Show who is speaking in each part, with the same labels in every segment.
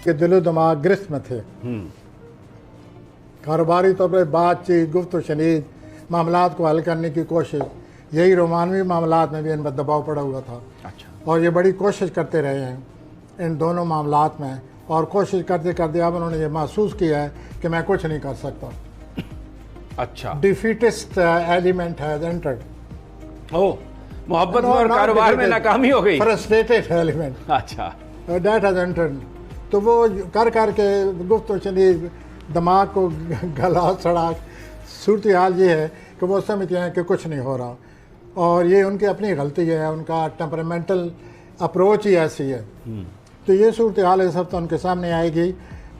Speaker 1: कि दिलो दिमाग गिरफ्त में थे। कारोबारी तौर पर बातचीत, गुफ्त शनीद, मामलात को हल करने की कोशिश, यही रोमानवी मामलात में भी इन पर दबाव पड़ा हुआ था।
Speaker 2: अच्छा।
Speaker 1: और ये बड़ी कोशिश करते रहे हैं इन दोनों मामलात में, और कोशिश करते करते अब उन्होंने ये महसूस किया है कि मैं कुछ नहीं कर सकता।
Speaker 2: अच्छा।
Speaker 1: Defeatist element has entered.
Speaker 2: Oh, मोहब्बत में और कारोबार में नाकामी हो गई।
Speaker 1: Frustrated element.
Speaker 2: अच्छा।
Speaker 1: That has entered. तो वो कर के गुफ्त शनीद, दिमाग को गला सड़ा, सूरत हाल ये है कि वो समझते हैं कि कुछ नहीं हो रहा, और ये उनकी अपनी गलती है, उनका टेम्परामेंटल अप्रोच ही ऐसी है। तो ये सूरत हाल इस हफ्ते उनके सामने आएगी।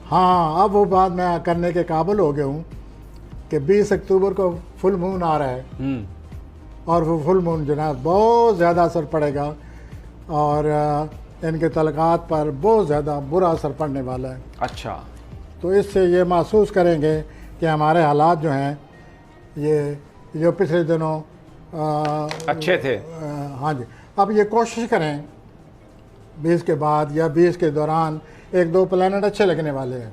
Speaker 1: हाँ, अब वो बात मैं करने के काबिल हो गया हूँ कि 20 अक्टूबर को फुल मून आ रहा है, और वो फुल मून जनाब बहुत ज़्यादा असर पड़ेगा, और इनके तलक़ात पर बहुत ज़्यादा बुरा असर पड़ने वाला है।
Speaker 2: अच्छा।
Speaker 1: तो इससे ये महसूस करेंगे कि हमारे हालात जो हैं ये जो पिछले दिनों
Speaker 2: अच्छे थे।
Speaker 1: हाँ जी, अब ये कोशिश करें 20 के बाद या 20 के दौरान 1-2 प्लैनेट अच्छे लगने वाले हैं,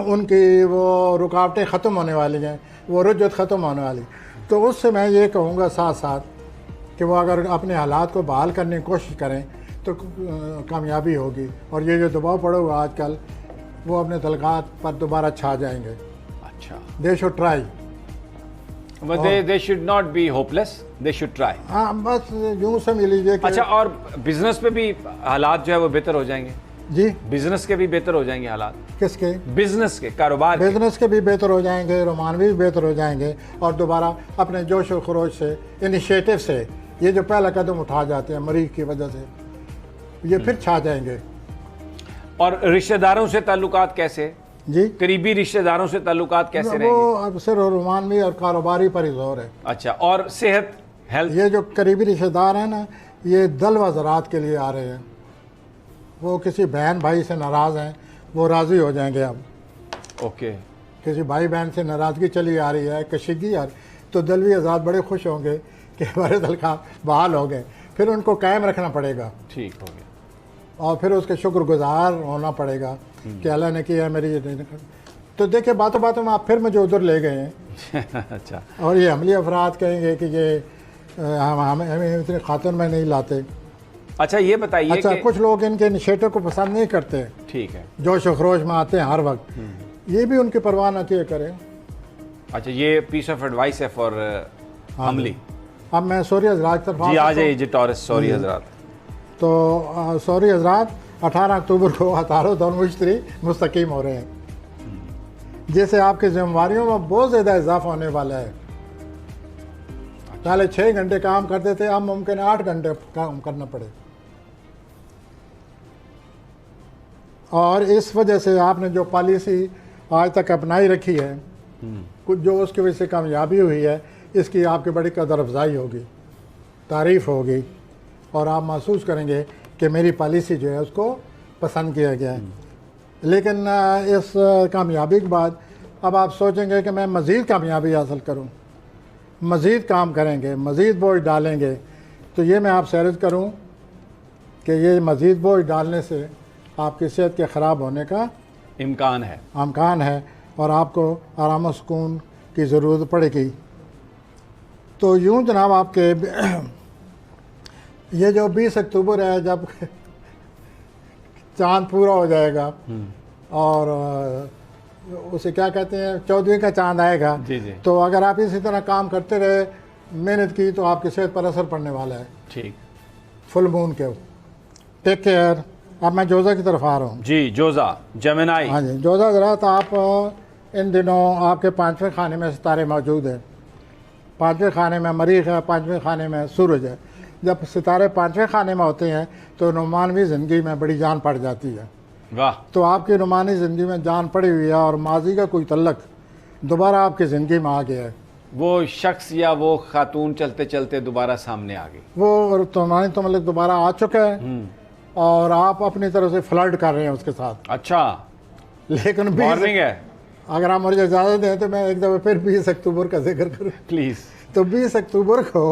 Speaker 1: उनकी वो रुकावटें ख़त्म होने वाली हैं, वो रुजत ख़त्म होने वाली। तो उससे मैं ये कहूँगा साथ साथ कि वो अगर अपने हालात को बहाल करने की कोशिश करें तो कामयाबी होगी, और ये जो दबाव पड़ा हुआ आजकल वो अपने तलक़ात पर दोबारा छा जाएंगे।
Speaker 2: अच्छा।
Speaker 1: They should try,
Speaker 2: But they should not be hopeless. They should try.
Speaker 1: हाँ, बस यूँ समझ लीजिए कि
Speaker 2: अच्छा, और बिजनेस पे भी हालात जो है वो बेहतर हो जाएंगे
Speaker 1: जी।
Speaker 2: बिजनेस के भी बेहतर हो जाएंगे हालात।
Speaker 1: किसके?
Speaker 2: बिजनेस के, कारोबार के।
Speaker 1: बिजनेस के भी बेहतर हो जाएंगे, रोमानवी भी बेहतर हो जाएंगे, और दोबारा अपने जोश व खरोश से, इनिशिएटिव से ये जो पहला कदम उठा जाते हैं मरीज की वजह से, ये फिर छा जाएंगे।
Speaker 2: और रिश्तेदारों से ताल्लुकात कैसे
Speaker 1: जी,
Speaker 2: करीबी रिश्तेदारों से ताल्लुकात कैसे रहेंगे?
Speaker 1: वो अब सिर्फ रोमानवी और कारोबारी पर ही जोर है।
Speaker 2: अच्छा, और सेहत, हेल्थ?
Speaker 1: ये जो करीबी रिश्तेदार हैं ना, ये दल व ज़रात के लिए आ रहे हैं। वो किसी बहन भाई से नाराज़ हैं, वो राज़ी हो जाएंगे अब।
Speaker 2: ओके।
Speaker 1: किसी भाई बहन से नाराज़गी चली आ रही है, कशीदगी आ रही, तो दलवी आज़ाद बड़े खुश होंगे कि हमारे तलख़ा बहाल हो गए। फिर उनको कायम रखना पड़ेगा।
Speaker 2: ठीक हो गया।
Speaker 1: और फिर उसके शुक्रगुजार होना पड़ेगा कि अल्लाह ने किया मेरी ये। तो देखिए, बातों बातों में आप फिर मुझे उधर ले गए हैं।
Speaker 2: अच्छा।
Speaker 1: और ये हमली अफराद कहेंगे कि ये हमें इतने खातून में नहीं लाते।
Speaker 2: अच्छा, ये बताइए।
Speaker 1: अच्छा, कुछ लोग इनके इनिशिएटिव को पसंद नहीं करते।
Speaker 2: ठीक है।
Speaker 1: जोश व खरोश में आते हैं हर वक्त, ये भी उनकी परवाह न किए करें।
Speaker 2: अच्छा, ये पीस ऑफ एडवाइस है फॉर हमली।
Speaker 1: अब मैं सॉरी हजरात तरफ
Speaker 2: जी आ जाइए जी, टॉरस। सॉरी हजरात।
Speaker 1: तो सॉरी हजरात, 18 अक्टूबर को अतारत और मुश्तरी मुस्तकीम हो रहे हैं, जैसे आपकी जिम्मेवारियों में बहुत ज़्यादा इजाफा होने वाला है। पहले 6 घंटे काम करते थे, अब मुमकिन 8 घंटे काम करना पड़े, और इस वजह से आपने जो पॉलिसी आज तक अपनाई रखी है, कुछ जो उसकी वजह से कामयाबी हुई है, इसकी आपकी बड़ी कदर अफजाई होगी, तारीफ़ होगी, और आप महसूस करेंगे कि मेरी पॉलिसी जो है उसको पसंद किया गया है। लेकिन इस कामयाबी के बाद अब आप सोचेंगे कि मैं मज़ीद कामयाबी हासिल करूं, मज़ीद काम करेंगे, मज़ीद बोझ डालेंगे। तो ये मैं आपसे अर्ज़ करूं कि ये मज़ीद बोझ डालने से आपकी सेहत के ख़राब होने का
Speaker 2: इम्कान
Speaker 1: है, और आपको आराम और सुकून की ज़रूरत पड़ेगी। तो यूँ जनाब, आपके ये जो 20 अक्टूबर है, जब चांद पूरा हो जाएगा और उसे क्या कहते हैं, 14वीं का चांद आएगा।
Speaker 2: जी जी।
Speaker 1: तो अगर आप इसी तरह काम करते रहे, मेहनत की, तो आपकी सेहत पर असर पड़ने वाला है।
Speaker 2: ठीक।
Speaker 1: फुल मून के। Take care. अब मैं जोज़ा की तरफ आ रहा हूँ
Speaker 2: जी। जोज़ा, जेमिनी।
Speaker 1: हाँ जी, जोज़ा ज़रा, तो आप इन दिनों आपके 5वें खाने में सितारे मौजूद हैं। 5वें खाने में मरीख है, 5वें खाने में सूरज है। जब सितारे 5वें खाने में होते हैं तो रोमानवी ज़िंदगी में बड़ी जान पड़ जाती है।
Speaker 2: वाह।
Speaker 1: तो आपकी रोमानी ज़िंदगी में जान पड़ी हुई है, और माजी का कोई तल्लक दोबारा आपकी ज़िंदगी में आ गया है।
Speaker 2: वो शख्स या वो खातून चलते चलते दोबारा सामने आ गई,
Speaker 1: वो तुम्हारी तो मतलब दोबारा आ चुका है, और आप अपनी तरफ से फ्लर्ट कर रहे हैं उसके साथ।
Speaker 2: अच्छा।
Speaker 1: लेकिन
Speaker 2: मॉर्निंग है।
Speaker 1: अगर आप मुझे इजाज़त दें तो मैं एक दफ़ा फिर 20 अक्टूबर का जिक्र करूँ
Speaker 2: प्लीज़।
Speaker 1: तो 20 अक्टूबर को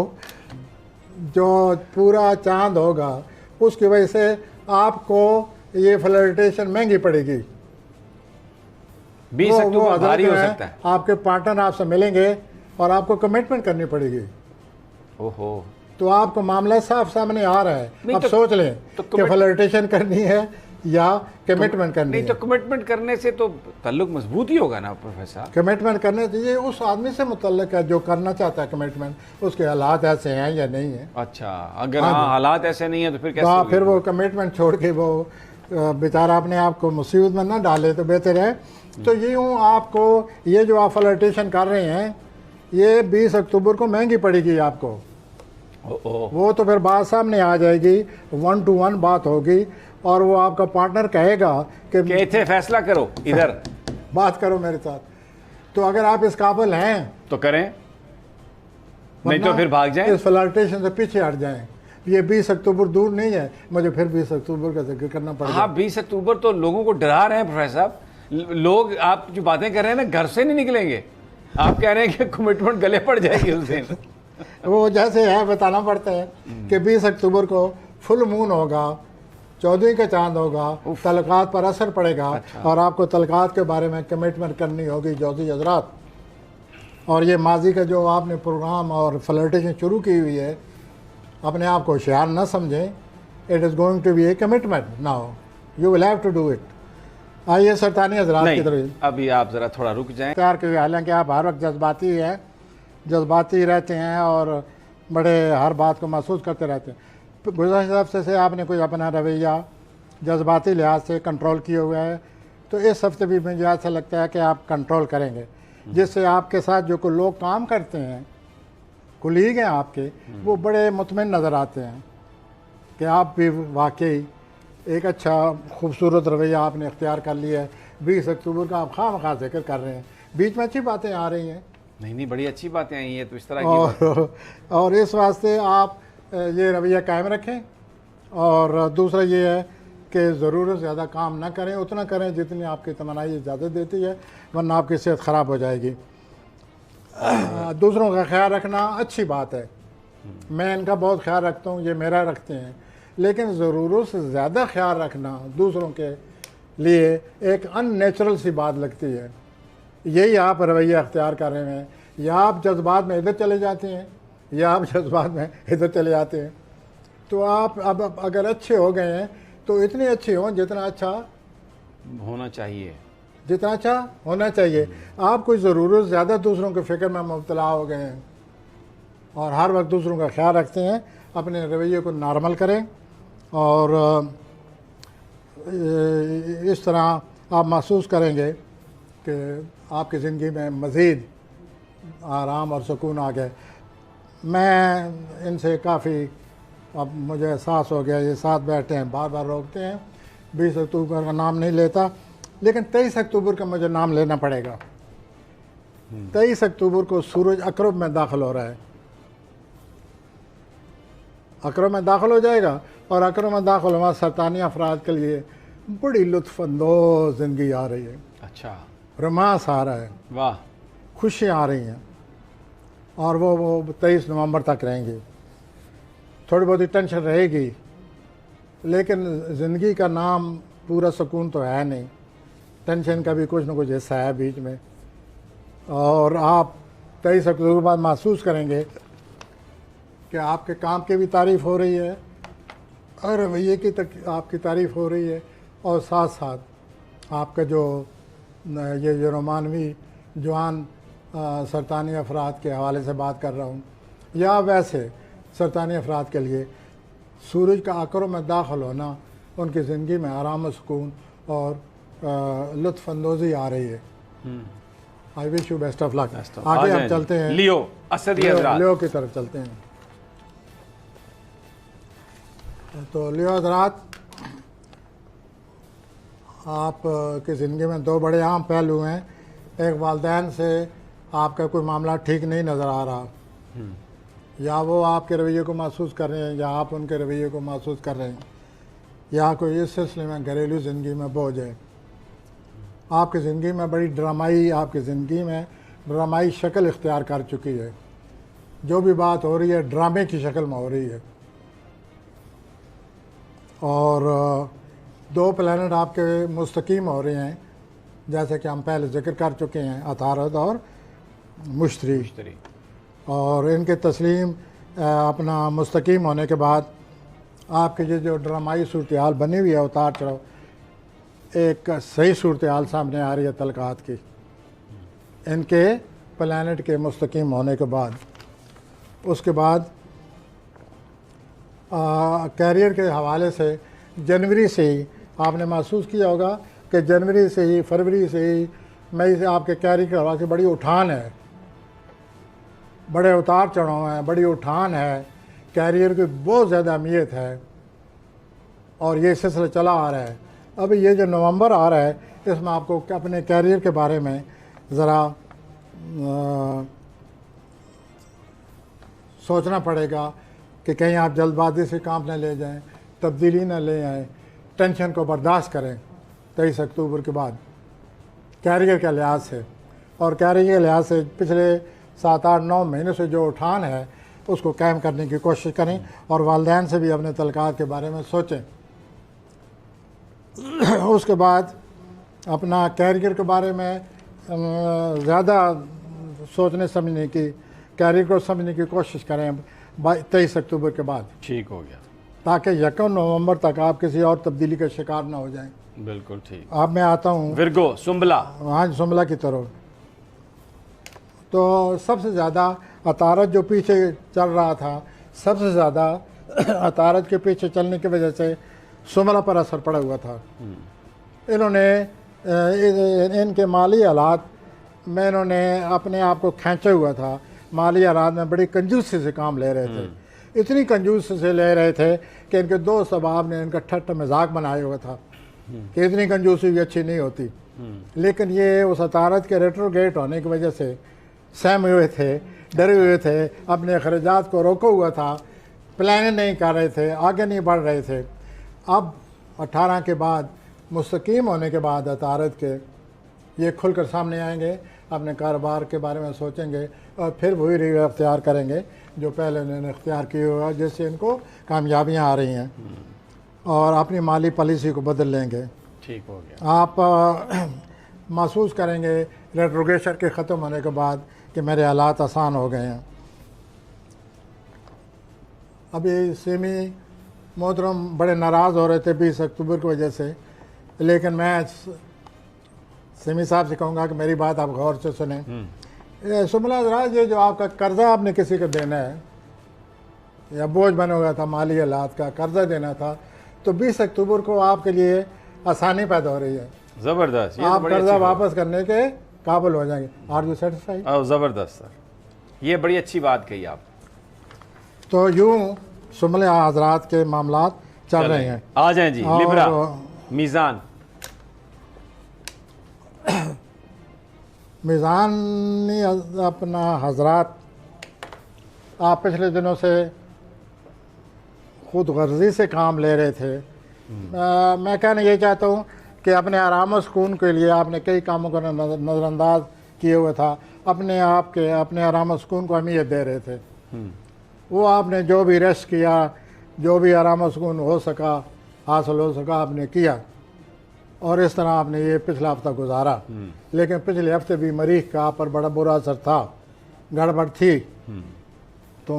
Speaker 1: जो पूरा चांद होगा, उसकी वजह से आपको ये फ्लर्टेशन महंगी पड़ेगी।
Speaker 2: 20 अक्टूबर भारी हो सकता है।
Speaker 1: आपके पार्टनर आपसे मिलेंगे और आपको कमिटमेंट करनी पड़ेगी।
Speaker 2: ओहो,
Speaker 1: तो आपको मामला साफ सामने आ रहा है। अब
Speaker 2: तो,
Speaker 1: सोच लें कि फ्लर्टेशन करनी है या कमिटमेंट करनी
Speaker 2: नहीं
Speaker 1: है।
Speaker 2: तो कमिटमेंट करने से तो ताल्लुक मजबूत ही होगा ना प्रोफेसर।
Speaker 1: कमिटमेंट करने से ये उस आदमी से मुतल्लिक है जो करना चाहता है कमिटमेंट, उसके हालात ऐसे हैं या नहीं है।
Speaker 2: अच्छा, अगर हाँ हालात ऐसे नहीं है तो फिर कैसे
Speaker 1: तो
Speaker 2: होगी?
Speaker 1: फिर वो कमिटमेंट छोड़ के वो बेचारा अपने आप को मुसीबत में ना डाले तो बेहतर है। तो ये यूँ आपको ये जो आप फ्लर्टेशन कर रहे हैं ये 20 अक्टूबर को महंगी पड़ेगी आपको। वो तो फिर बात सामने आ जाएगी, 1 to 1 बात होगी और वो आपका पार्टनर कहेगा कि
Speaker 2: थे फैसला करो, इधर
Speaker 1: बात करो मेरे साथ। तो अगर आप इस काबिल हैं
Speaker 2: तो करें, नहीं तो फिर भाग जाएं।
Speaker 1: इस फ्लर्टेशन से पीछे हट जाएं। ये 20 अक्टूबर दूर नहीं है, मुझे फिर 20 अक्टूबर का जिक्र करना पड़ेगा।
Speaker 2: हाँ, 20 अक्टूबर तो लोगों को डरा रहे हैं प्रोफेसर साहब। लोग आप जो बातें कर रहे हैं ना, घर से नहीं निकलेंगे। आप कह रहे हैं कि कमिटमेंट गले पड़ जाएगी उस दिन।
Speaker 1: वो जैसे है बताना पड़ता है कि 20 अक्टूबर को फुल मून होगा, 14वीं का चांद होगा, तलकात पर असर पड़ेगा। अच्छा। और आपको तलकात के बारे में कमिटमेंट करनी होगी जौजी हजरात। और ये माजी का जो आपने प्रोग्राम और फ्लर्टेशन शुरू की हुई है, अपने आप को होशियार न समझें। It is going to be a commitment now, you will have to do it. आइए सरतानी हजरात की तरफ
Speaker 2: अभी आप ज़रा थोड़ा रुक जाएं।
Speaker 1: तैयार क्योंकि हालांकि आप हर वक्त जज्बाती हैं, जज्बाती रहते हैं और बड़े हर बात को महसूस करते रहते हैं। गुज़श्ता हफ्ते से आपने कोई अपना रवैया जज्बाती लिहाज से कंट्रोल किए हुए है, तो इस हफ्ते भी मुझे ऐसा लगता है कि आप कंट्रोल करेंगे, जिससे आपके साथ जो कोई लोग काम करते हैं, कुलीग हैं आपके, वो बड़े मुतमिन नज़र आते हैं कि आप भी वाकई एक अच्छा खूबसूरत रवैया आपने इख्तियार कर लिया है। 20 अक्टूबर का आप खामखा जिक्र कर रहे हैं, बीच में अच्छी बातें आ रही हैं।
Speaker 2: नहीं, बड़ी अच्छी बातें आई हैं, तो इस तरह की
Speaker 1: और इस वास्ते आप ये रवैया कायम रखें। और दूसरा ये है कि ज़रूरत से ज़्यादा काम ना करें, उतना करें जितनी आपकी तमन्नाई इजाज़त देती है, वरना आपकी सेहत ख़राब हो जाएगी। दूसरों का ख्याल रखना अच्छी बात है, मैं इनका बहुत ख्याल रखता हूँ, ये मेरा रखते हैं, लेकिन ज़रूरत से ज़्यादा ख्याल रखना दूसरों के लिए एक अननेचुरल सी बात लगती है। यही आप रवैया अख्तियार कर रहे हैं, या आप जज्बात में इधर चले जाते हैं या आप जज्बात में इधर चले जाते हैं। तो आप अब अगर अच्छे हो गए हैं तो इतने अच्छे हों जितना अच्छा
Speaker 2: होना चाहिए,
Speaker 1: जितना अच्छा होना चाहिए। आप कोई ज़रूरत ज़्यादा दूसरों के फ़िक्र में मुब्तला हो गए हैं और हर वक्त दूसरों का ख्याल रखते हैं। अपने रवैये को नॉर्मल करें और इस तरह आप महसूस करेंगे कि आपकी ज़िंदगी में मज़ीद आराम और सुकून आ गया। मैं इनसे काफ़ी अब मुझे एहसास हो गया, ये साथ बैठे हैं, बार बार रोकते हैं। 20 अक्टूबर का नाम नहीं लेता, लेकिन 23 अक्टूबर का मुझे नाम लेना पड़ेगा। 23 अक्टूबर को सूरज अकरब में दाखिल हो रहा है, अकरब में दाखिल हो जाएगा और अकरब में दाखिल हुआ सरतानी अफराद के लिए बड़ी लुत्फ़अंदोज़ ज़िंदगी आ रही है।
Speaker 2: अच्छा,
Speaker 1: रोमांस आ रहा है,
Speaker 2: वाह,
Speaker 1: खुशियाँ आ रही हैं और वो 23 नवंबर तक रहेंगी। थोड़ी बहुत टेंशन रहेगी, लेकिन ज़िंदगी का नाम पूरा सुकून तो है नहीं, टेंशन का भी कुछ न कुछ हिस्सा है बीच में। और आप 23 अक्टूबर के बाद महसूस करेंगे कि आपके काम की भी तारीफ़ हो रही है और रवैये की आपकी तारीफ़ हो रही है, और साथ साथ आपका जो ये रोमानवी जवान सरतानी अफराद के हवाले से बात कर रहा हूँ, या वैसे सरतानी अफराद के लिए सूरज का अकरब में दाखिल होना उनकी ज़िंदगी में आराम और सुकून और लुत्फ़अंदोज़ी आ रही है। I wish you best of luck. आगे हम चलते हैं
Speaker 2: लियो असदी हज़रात,
Speaker 1: लियो की तरफ चलते हैं। तो लियो हज़रात, आप की ज़िंदगी में दो बड़े अहम पहलू हैं। एक, वालिदैन से आपका कोई मामला ठीक नहीं नज़र आ रहा, या वो आपके रवैये को महसूस कर रहे हैं या आप उनके रवैये को महसूस कर रहे हैं, या कोई इस सिलसिले में घरेलू ज़िंदगी में बोझ है। आपकी ज़िंदगी में बड़ी ड्रामाई, आपकी ज़िंदगी में ड्रामाई शक्ल इख्तियार कर चुकी है। जो भी बात हो रही है ड्रामे की शक्ल में हो रही है। और दो प्लैनेट आपके मुस्तकीम हो रहे हैं, जैसे कि हम पहले जिक्र कर चुके हैं, अतारद और मुश्तरी। और इनके तस्लीम अपना मुस्तकीम होने के बाद आपके जो ड्रामाई सूरत हाल बनी हुई है, उतार चढ़ाव, एक सही सूरत हाल सामने आ रही है तलकात की इनके प्लैनेट के मुस्तकीम होने के बाद। उसके बाद कैरियर के हवाले से जनवरी से ही आपने महसूस किया होगा कि जनवरी से ही, फरवरी से ही, मई से आपके कैरियर के हवाले से बड़ी उठान है, बड़े उतार चढ़ाव हैं, बड़ी उठान है, कैरियर की बहुत ज़्यादा अहमियत है और ये सिलसिला चला आ रहा है। अभी ये जो नवंबर आ रहा है इसमें आपको अपने कैरियर के बारे में ज़रा सोचना पड़ेगा कि कहीं आप जल्दबाजी से काम न ले जाएं, तब्दीली न ले आएँ, टेंशन को बर्दाश्त करें 23 अक्टूबर के बाद कैरियर के लिहाज से। और कैरियर के लिहाज से पिछले 7-8-9 महीने से जो उठान है उसको कायम करने की कोशिश करें और वालिदैन से भी अपने तलकात के बारे में सोचें। उसके बाद अपना कैरियर के बारे में ज़्यादा सोचने समझने की, कैरियर को समझने की कोशिश करें 23 अक्टूबर के बाद।
Speaker 2: ठीक हो गया,
Speaker 1: ताकि 1 नवंबर तक आप किसी और तब्दीली का शिकार ना हो जाएं।
Speaker 2: बिल्कुल ठीक।
Speaker 1: अब मैं आता हूँ
Speaker 2: विर्गो, सुंबला।
Speaker 1: हाँ, सुंबला की तरफ। तो सबसे ज़्यादा अतारद जो पीछे चल रहा था, सबसे ज़्यादा अतारद के पीछे चलने की वजह से सुंबला पर असर पड़ा हुआ था। इन्होंने इनके माली हालात में इन्होंने अपने आप को खींचा हुआ था। माली हालात में बड़ी कंजूसी से काम ले रहे थे, इतनी कंजूसी से ले रहे थे कि इनके दोस्त अहबाब ने इनका ठट्ठ मजाक बनाया हुआ था कि इतनी कंजूसी भी अच्छी नहीं होती। लेकिन ये उस अतारद के रेट्रोगेट होने की वजह से सहमे हुए थे, डरे हुए थे, अपने अखराजात को रोका हुआ था, प्लान नहीं कर रहे थे, आगे नहीं बढ़ रहे थे। अब 18 के बाद, मुस्तकीम होने के बाद अतारद के, ये खुलकर सामने आएंगे, अपने कारोबार के बारे में सोचेंगे और फिर वही रवैया अख्तियार करेंगे जो पहले उन्होंने अख्तियार किया हुआ, जिससे इनको कामयाबियाँ आ रही हैं, और अपनी माली पॉलिसी को बदल लेंगे।
Speaker 2: ठीक हो गया।
Speaker 1: आप महसूस करेंगे रेट्रोगेशन के ख़त्म होने के बाद कि मेरे हालात आसान हो गए हैं। अभी सेमी मोहतरम बड़े नाराज़ हो रहे थे 20 अक्टूबर की वजह से, लेकिन मैं सेमी साहब से कहूँगा कि मेरी बात आप गौर से सुने। सुंबला हज़रात, ये जो आपका कर्जा आपने किसी को देना है या बोझ बना हुआ था, माली हालात का कर्जा देना था, तो 20 अक्टूबर को आपके लिए आसानी पैदा हो रही है।
Speaker 2: ज़बरदस्त,
Speaker 1: आप कर्जा वापस करने के काबिल हो जाएंगे। Are you satisfied?
Speaker 2: ज़बरदस्त सर, ये बड़ी अच्छी बात कही आप।
Speaker 1: तो यूं सुंबला हज़रात के मामलात चल रहे हैं।
Speaker 2: आ जाएं जी। लिब्रा, मीज़ान।
Speaker 1: मीज़ानी अपना हज़रात, आप पिछले दिनों से खुद गर्जी से काम ले रहे थे। मैं कहना ये चाहता हूँ कि अपने आराम और सुकून के लिए आपने कई कामों को नज़रअंदाज किए हुए था, अपने आप के अपने आराम और सुकून को अहमियत दे रहे थे। वो आपने जो भी रेस्ट किया, जो भी आराम और सुकून हो सका, हासिल हो सका, आपने किया, और इस तरह आपने ये पिछला हफ्ता गुजारा। लेकिन पिछले हफ्ते भी मरीख का आप पर बड़ा बुरा असर था, गड़बड़ थी। तो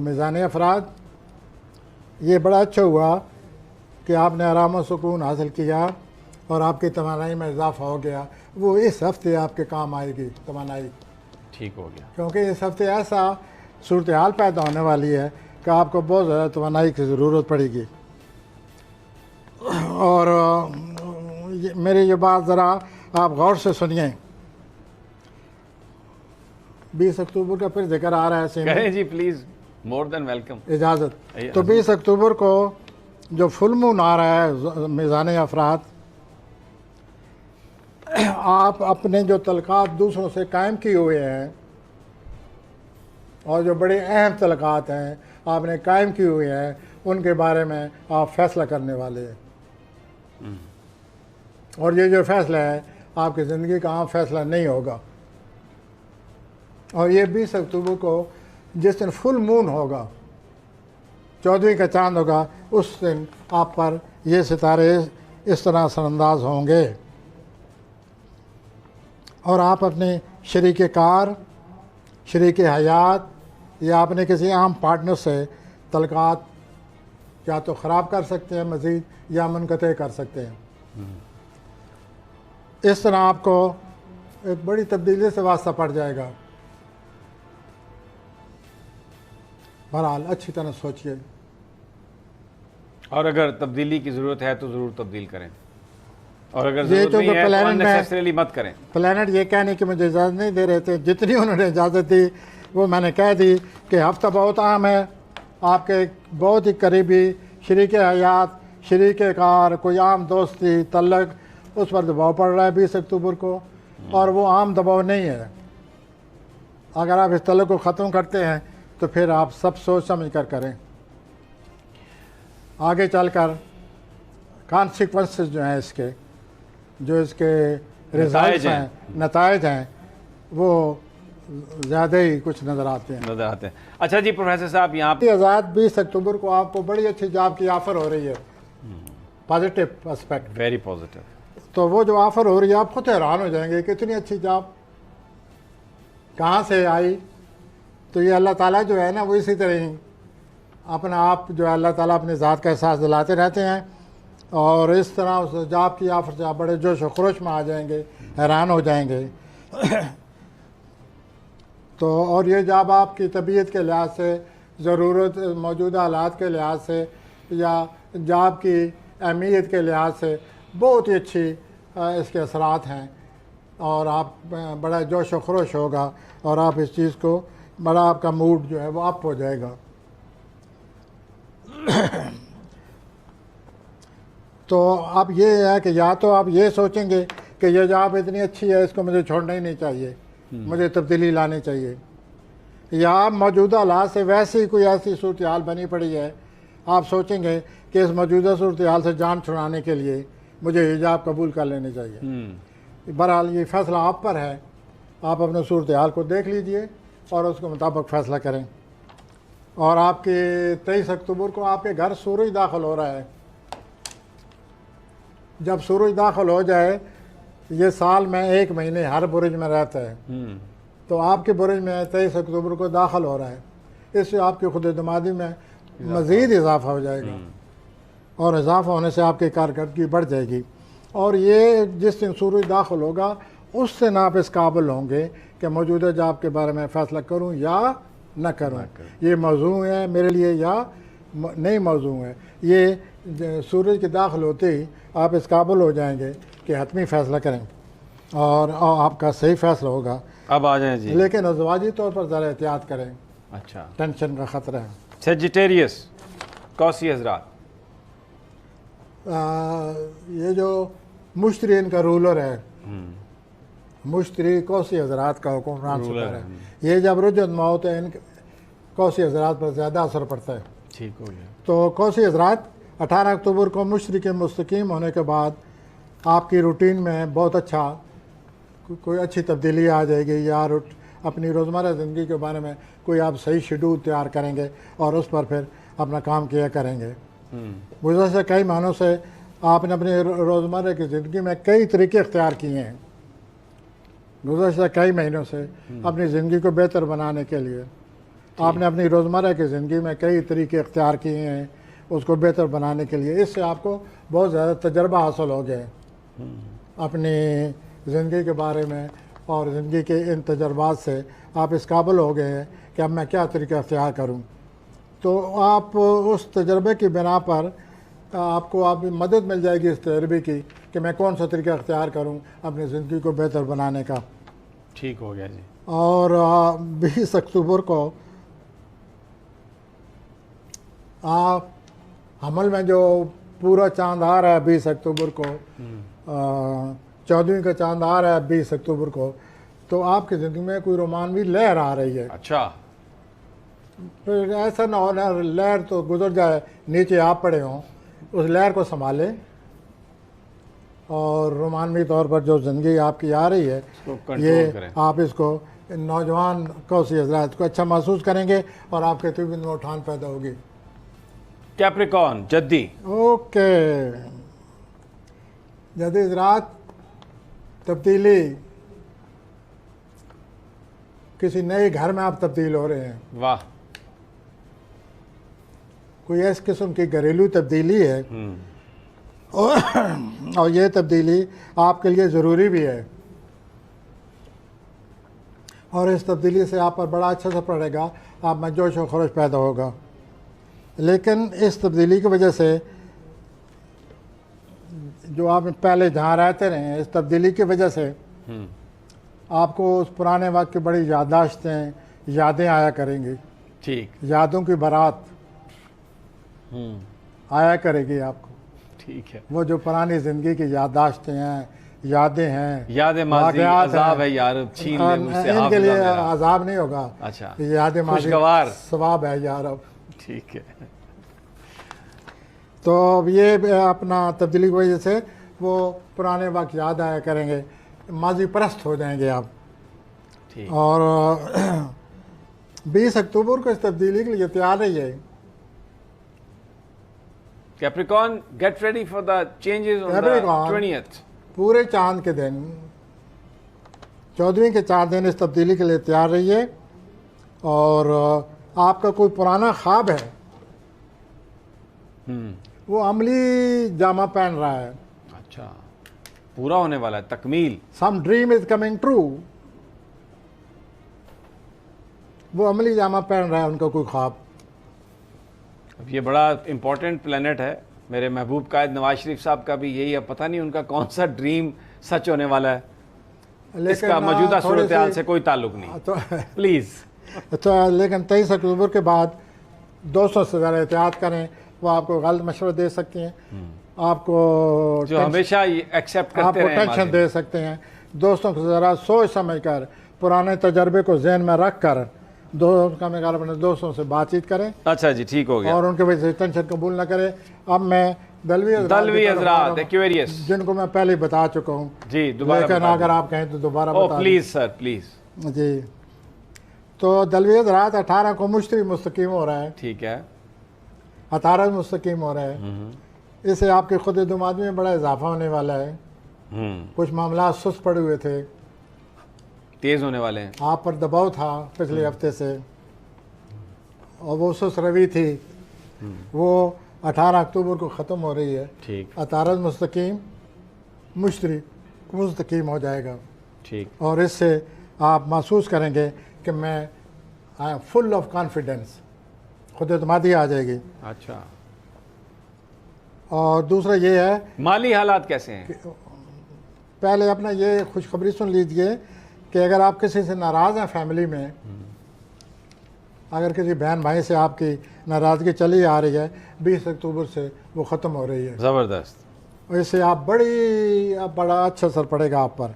Speaker 1: मीज़ानी अफराद, ये बड़ा अच्छा हुआ कि आपने आराम और सुकून हासिल किया और आपकी तवानाई में इजाफा हो गया। वो इस हफ्ते आपके काम आएगी तवानाई।
Speaker 2: ठीक हो गया, क्योंकि
Speaker 1: इस हफ्ते ऐसा सूरत हाल पैदा होने वाली है कि आपको बहुत ज़्यादा तवानाई की ज़रूरत पड़ेगी। और मेरी ये बात ज़रा आप गौर से सुनिए। 20 अक्टूबर का फिर जिक्र आ रहा है।
Speaker 2: करें जी प्लीज़, मोर देन वेलकम।
Speaker 1: इजाज़त। तो 20 अक्टूबर को जो फुल मून आ रहा है मीज़ानी अफराद, आप अपने जो तलकात दूसरों से कायम किए हुए हैं और जो बड़े अहम तलकात हैं आपने कायम किए हुए हैं, उनके बारे में आप फैसला करने वाले हैं। और ये जो फैसला है आपकी ज़िंदगी का आम फैसला नहीं होगा। और ये 20 अक्टूबर को जिस दिन फुल मून होगा, 14वीं का चांद होगा, उस दिन आप पर ये सितारे इस तरह असरअंदाज होंगे और आप अपने शरीक कार, शरीक हयात या अपने किसी आम पार्टनर से तलकात या तो ख़राब कर सकते हैं मज़ीद या मुनक़ते कर सकते हैं। इस तरह आपको एक बड़ी तब्दीली से वास्ता पड़ जाएगा। बहरहाल अच्छी तरह सोचिए,
Speaker 2: और अगर तब्दीली की ज़रूरत है तो ज़रूर तब्दील करें, और अगर
Speaker 1: ये
Speaker 2: ज़रूरत नहीं है तो
Speaker 1: प्लानट
Speaker 2: अननेसेसरीली मत करें।
Speaker 1: प्लानट ये कहने की मुझे इजाज़त नहीं दे रहे थे, जितनी उन्होंने इजाज़त दी वो मैंने कह दी कि हफ्ता बहुत आम है, आपके बहुत ही करीबी शरीक हयात, शरीक कार, कोई आम दोस्ती, तल्लक, उस पर दबाव पड़ रहा है 20 अक्टूबर को, और वो आम दबाव नहीं है। अगर आप इस तल्लक को ख़त्म करते हैं तो फिर आप सब सोच समझ कर करें। आगे चलकर कॉन्सिक्वेंसेस जो हैं इसके, जो इसके रिजल्ट्स हैं, नताइज हैं, वो ज़्यादा ही कुछ नज़र आते हैं।
Speaker 2: अच्छा जी प्रोफेसर साहब, यहाँ पे
Speaker 1: आज़ाद 20 अक्टूबर को आपको बड़ी अच्छी जॉब की ऑफ़र हो रही है, पॉजिटिव एस्पेक्ट,
Speaker 2: वेरी पॉजिटिव।
Speaker 1: तो वो जो ऑफ़र हो रही है आप खुद हैरान हो जाएंगे कितनी अच्छी जॉब कहाँ से आई। तो ये अल्लाह ताला जो है ना, वो इसी तरह ही अपना आप जो है अल्लाह ताला अपनी ज़ात का एहसास दिलाते रहते हैं, और इस तरह उस जॉब की ऑफ़र से आप बड़े जोश व खरोश में आ जाएंगे, हैरान हो जाएंगे। तो और ये जॉब आपकी तबीयत के लिहाज से, ज़रूरत, मौजूदा हालात के लिहाज से, या जॉब की अहमियत के लिहाज से बहुत ही अच्छी इसके असरात हैं, और आप बड़ा जोश व खरोश होगा, और आप इस चीज़ को बड़ा, आपका मूड जो है वो अप हो जाएगा। तो अब ये है कि या तो आप ये सोचेंगे कि ये जॉब इतनी अच्छी है, इसको मुझे छोड़ना ही नहीं चाहिए, मुझे तब्दीली लानी चाहिए, या आप मौजूदा हालात से वैसे ही कोई ऐसी सूरत हाल बनी पड़ी है, आप सोचेंगे कि इस मौजूदा सूरत हाल से जान छुड़ाने के लिए मुझे ये जॉब कबूल कर लेनी चाहिए। बहरहाल ये फ़ैसला आप पर है, आप अपने सूरत हाल को देख लीजिए और उसके मुताबिक फ़ैसला करें। और आपके 23 अक्टूबर को आपके घर सूरज दाखिल हो रहा है। जब सूरज दाखिल हो जाए, ये साल में 1 महीने हर बुरुज में रहता है, तो आपके बुरुज में 23 अक्टूबर को दाखिल हो रहा है, इससे आपकी खुद एतमादी में मज़ीद इजाफा हो जाएगा, और इजाफा होने से आपकी कारकर्दगी बढ़ जाएगी। और ये जिस दिन सूरज दाखिल होगा उस दिन आप इस काबिल होंगे कि मौजूदा जॉब के बारे में फ़ैसला करूं या न करूं, ये मौजू है मेरे लिए या नहीं मौजू है। ये सूरज के दाखिल होते ही आप इस काबिल हो जाएंगे कि हतमी फ़ैसला करें, और आपका सही फ़ैसला होगा।
Speaker 2: अब आ जाएं जी,
Speaker 1: लेकिन अज़वाजी तौर पर ज़रा एहतियात करें,
Speaker 2: अच्छा,
Speaker 1: टेंशन का ख़तरा है।
Speaker 2: सेजिटेरियस कौसी हजरात,
Speaker 1: ये जो मुश्तरी इनका रूलर है, मुश्तरी कौसी हजरात का हुक्मरान शुक्र है, ये जब रुजत मौत है, इन कौसी हजरात पर ज़्यादा असर पड़ता है।
Speaker 2: ठीक हो गया।
Speaker 1: तो कौसी हजरात 18 अक्टूबर को मुश्तरी के मुस्तकीम होने के बाद आपकी रूटीन में बहुत अच्छा कोई अच्छी तब्दीली आ जाएगी, या अपनी रोज़मर्रा ज़िंदगी के बारे में कोई आप सही शेड्यूल तैयार करेंगे और उस पर फिर अपना काम किया करेंगे। गुज़श्ता से कई महीनों से आपने अपनी रोज़मर्रा की ज़िंदगी में कई तरीके इख्तियार किए हैं, गुज़श्ता कई महीनों से अपनी ज़िंदगी को बेहतर बनाने के लिए आपने अपनी रोज़मर्रा की ज़िंदगी में कई तरीके इख्तियार किए हैं उसको बेहतर बनाने के लिए। इससे आपको बहुत ज़्यादा तजर्बा हासिल हो गया अपनी ज़िंदगी के बारे में, और ज़िंदगी के इन तजर्बात से आप इस काबिल हो गए हैं कि अब मैं क्या तरीका इख्तियार करूं। तो आप उस तजर्बे की बिना पर आपको आप मदद मिल जाएगी इस तजर्बे की कि मैं कौन सा तरीका इख्तियार करूं अपनी ज़िंदगी को बेहतर बनाने का।
Speaker 2: ठीक हो गया जी।
Speaker 1: और 20 अक्टूबर को आप हमल में जो पूरा चांद आ रहा है 20 अक्टूबर को, 14वीं का चांद आ रहा है 20 अक्टूबर को, तो आपकी ज़िंदगी में कोई रोमानवी लहर आ रही है।
Speaker 2: अच्छा,
Speaker 1: फिर ऐसा ना हो ना लहर तो गुजर जाए, नीचे आप पड़े हों, उस लहर को संभालें, और रोमानवी तौर पर जो ज़िंदगी आपकी आ रही है ये आप इसको नौजवान कौसी हजरात को अच्छा महसूस करेंगे और आपके तबीयत में उठान पैदा होगी।
Speaker 2: कैप्रिकॉर्न जद्दी,
Speaker 1: ओके, जदीद रात तब्दीली, किसी नए घर में आप तब्दील हो रहे हैं,
Speaker 2: वाह।
Speaker 1: कोई इस किस्म की घरेलू तब्दीली है और ये तब्दीली आपके लिए ज़रूरी भी है और इस तब्दीली से आप पर बड़ा अच्छा असर पड़ेगा, आप में जोश और खरोश पैदा होगा। लेकिन इस तब्दीली की वजह से जो आप पहले जहाँ रहते रहे हैं, इस तब्दीली की वजह से आपको उस पुराने वक्त की बड़ी याददाश्तें, यादें आया करेंगी।
Speaker 2: ठीक।
Speaker 1: यादों की बारात आया करेगी आपको।
Speaker 2: ठीक है।
Speaker 1: वो जो पुरानी ज़िंदगी की याददाश्तें हैं, यादें हैं,
Speaker 2: यादें माजी,
Speaker 1: वाक़यात
Speaker 2: अज़ाब
Speaker 1: हैं।
Speaker 2: है यार, छीन ले मुझसे
Speaker 1: इनके
Speaker 2: हाफ़िज़ा
Speaker 1: लिए
Speaker 2: मेरा।
Speaker 1: अज़ाब नहीं होगा।
Speaker 2: अच्छा,
Speaker 1: ये यादें माजी
Speaker 2: खुशगवार।
Speaker 1: सवाब है यार। अब
Speaker 2: ठीक है।
Speaker 1: तो अब ये अपना तब्दीली की वजह से वो पुराने वक्त याद आया करेंगे, माजी परस्त हो जाएंगे आप।
Speaker 2: ठीक।
Speaker 1: और 20 अक्टूबर को इस तब्दीली के लिए तैयार रहिए।
Speaker 2: Capricorn, get ready for the changes on the
Speaker 1: Capricorn,
Speaker 2: 20th।
Speaker 1: पूरे चांद के दिन, 14वीं के 4 दिन इस तब्दीली के लिए तैयार रहिए। और आपका कोई पुराना ख्वाब है, वो अमली जामा पहन रहा है।
Speaker 2: अच्छा, पूरा होने वाला है, तकमील।
Speaker 1: Some dream is coming true, वो अमली जामा पहन रहा है उनका कोई ख्वाब।
Speaker 2: अब ये बड़ा इंपॉर्टेंट प्लेनेट है। मेरे महबूब कायद नवाज शरीफ साहब का भी यही है, पता नहीं उनका कौन सा ड्रीम सच होने वाला है। इसका मौजूदा सूरत हाल से कोई ताल्लुक नहीं।
Speaker 1: तो
Speaker 2: प्लीज़।
Speaker 1: लेकिन 23 अक्टूबर के बाद दोस्तों से ज़रा एहतियात करें, वो आपको गलत मशवरा दे सकते हैं, आपको
Speaker 2: जो हमेशा एक्सेप्ट करते
Speaker 1: आपको
Speaker 2: रहे
Speaker 1: टेंशन दे सकते हैं। दोस्तों को ज़रा सोच समझ कर, पुराने तजर्बे को जहन में रख कर अपने दोस्तों से बातचीत करें।
Speaker 2: अच्छा जी, ठीक हो गया।
Speaker 1: और उनके वजह से टेंशन कबूल न करें। अब मैं दलवी
Speaker 2: हज़रात, एक्वेरियस,
Speaker 1: जिनको मैं पहले बता चुका हूँ
Speaker 2: जी, दोबारा
Speaker 1: लेकिन
Speaker 2: बता
Speaker 1: अगर
Speaker 2: दें।
Speaker 1: आप कहें तो दोबारा
Speaker 2: ओ
Speaker 1: बता दें।
Speaker 2: Please sir, please.
Speaker 1: जी, तो दलवी हज़रात 18 को मुश्तरी मुस्तकीम हो रहा है,
Speaker 2: ठीक है।
Speaker 1: 18 मुस्तकीम हो रहा है। इससे आपके खुद दुमाद में बड़ा इजाफा होने वाला है। कुछ मामला सुस्त पड़े हुए थे,
Speaker 2: तेज़ होने वाले हैं।
Speaker 1: आप पर दबाव था पिछले हफ्ते से और वो सुस्त रवि थी, वो 18 अक्टूबर को ख़त्म हो रही है।
Speaker 2: ठीक।
Speaker 1: 18 मुस्तकीम मुश्तरी मुस्तकीम हो जाएगा
Speaker 2: ठीक।
Speaker 1: और इससे आप महसूस करेंगे कि मैं I am full of confidence, खुद एतमादी आ जाएगी।
Speaker 2: अच्छा,
Speaker 1: और दूसरा ये है,
Speaker 2: माली हालात कैसे हैं?
Speaker 1: पहले अपना ये खुशखबरी सुन लीजिए कि अगर आप किसी से नाराज़ हैं फैमिली में, अगर किसी बहन भाई से आपकी नाराज़गी चली आ रही है, 20 अक्टूबर से वो ख़त्म हो रही है।
Speaker 2: ज़बरदस्त।
Speaker 1: और इससे आप बड़ा अच्छा असर पड़ेगा आप पर।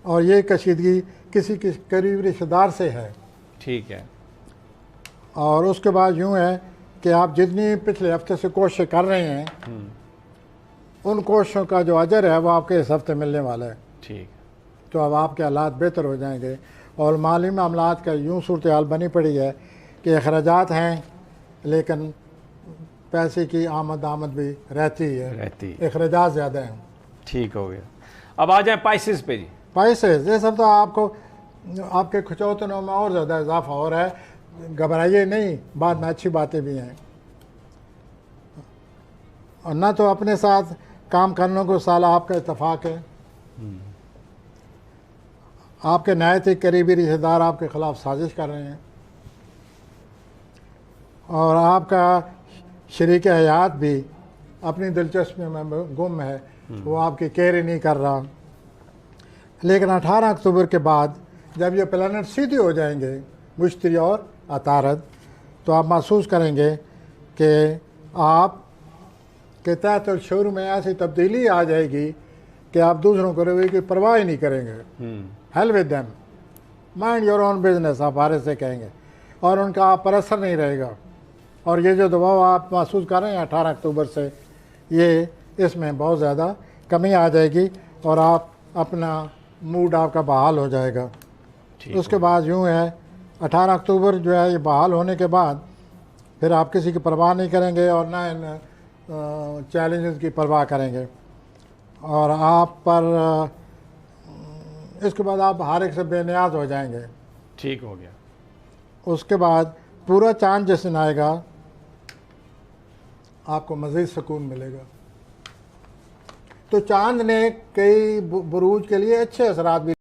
Speaker 1: और ये कशीदगी किसी करीब रिश्तेदार से है।
Speaker 2: ठीक है।
Speaker 1: और उसके बाद यूँ है कि आप जितनी पिछले हफ्ते से कोशिश कर रहे हैं, उन कोशिशों का जो अजर है वो आपके इस हफ्ते मिलने वाला है।
Speaker 2: ठीक।
Speaker 1: तो अब आपके हालात बेहतर हो जाएंगे। और माली मामलात का यूँ सूरत हाल बनी पड़ी है कि अखराजात हैं लेकिन पैसे की आमद भी रहती है, अखराजात ज़्यादा हैं।
Speaker 2: ठीक हो गया। अब आ जाए पाइसेस पे जी।
Speaker 1: पैसे ये सब तो आपको आपके खुचौतनों में और ज़्यादा इजाफा हो रहा है, घबराइए नहीं, बाद में अच्छी बातें भी हैं। और ना तो अपने साथ काम करने को साला आपका इत्तेफाक है, आपके नहायत ही करीबी रिश्तेदार आपके ख़िलाफ़ साजिश कर रहे हैं और आपका शरीक हयात भी अपनी दिलचस्पी में गुम है, वो आपकी केयर ही नहीं कर रहा। लेकिन 18 अक्टूबर के बाद जब ये प्लैनेट सीधे हो जाएंगे, मुश्तरी और अतारद, तो आप महसूस करेंगे कि आप के तहत और शूर में ऐसी तब्दीली आ जाएगी कि आप दूसरों को रवैये की परवाह ही नहीं करेंगे। Hell with them, mind your own business, आप हारे से कहेंगे और उनका आप पर असर नहीं रहेगा। और ये जो दबाव आप महसूस कर रहे हैं 18 अक्टूबर से, ये इसमें बहुत ज़्यादा कमी आ जाएगी और आप अपना मूड आपका बहाल हो जाएगा। उसके बाद यूँ है 18 अक्टूबर जो है ये बहाल होने के बाद फिर आप किसी की परवाह नहीं करेंगे और ना इन चैलेंजेस की परवाह करेंगे। और आप पर इसके बाद आप हर एक से बेनियाज हो जाएंगे।
Speaker 2: ठीक हो गया।
Speaker 1: उसके बाद पूरा चांद जिस दिन आएगा आपको मज़ीद सुकून मिलेगा। तो चांद ने कई बुरूज के लिए अच्छे असरात भी